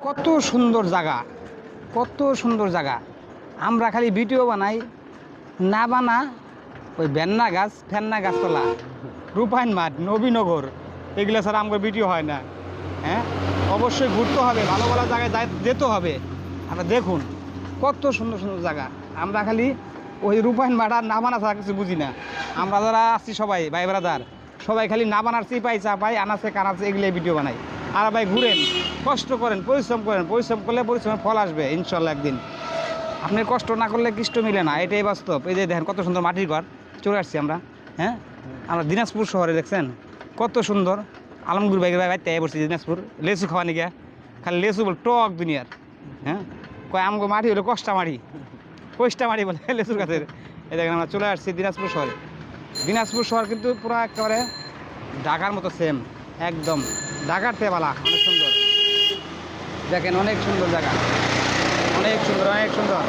কত সুন্দর জায়গা, কত সুন্দর জায়গা। আমরা খালি ভিডিও বানাই, না বানা ওই ফেন্না গাছতলা, রূপায়ণ মাঠ, নবীনগর, এগুলো ছাড়া আমার ভিডিও হয় না। হ্যাঁ, অবশ্যই ঘুরতে হবে, ভালো ভালো জায়গায় যেতে হবে। আমরা দেখুন কত সুন্দর সুন্দর জায়গা। আমরা খালি ওই রূপায়ণ মাঠ আর না বানা ছাড়া কিছু বুঝি না। আমরা যারা আসছি সবাই ভাই ব্রাদার, সবাই খালি না বানার চিপাই চাপাই আনাচে কানাচে এগুলো ভিডিও বানাই। আর ভাই ঘুরেন, কষ্ট করেন, পরিশ্রম করেন, পরিশ্রম করলে পরিশ্রমের ফল আসবে ইনশাল্লাহ একদিন। আপনি কষ্ট না করলে কৃষ্ট মিলে না, এটাই বাস্তব। এই যে দেখেন কত সুন্দর মাটির ঘর, চলে আসছি আমরা। হ্যাঁ, আমরা দিনাজপুর শহরে দেখছেন কত সুন্দর। আলমগুর ভাই বাইতে বসছি দিনাজপুর, লেচু খাওয়া নিয়ে, খালি লেচু বল টক দুনিয়ার। হ্যাঁ, কয় আমগো মাটি হলো কষ্টা মাটি, কষ্টা মাটি বলে লেচুর গাছের। এই দেখেন আমরা চলে আসছি দিনাজপুর শহরে। দিনাজপুর শহর কিন্তু পুরো একেবারে ঢাকার মতো সেম, একদম ঢাকার তেবালা, অনেক সুন্দর। দেখেন অনেক সুন্দর জায়গা, অনেক সুন্দর, অনেক সুন্দর।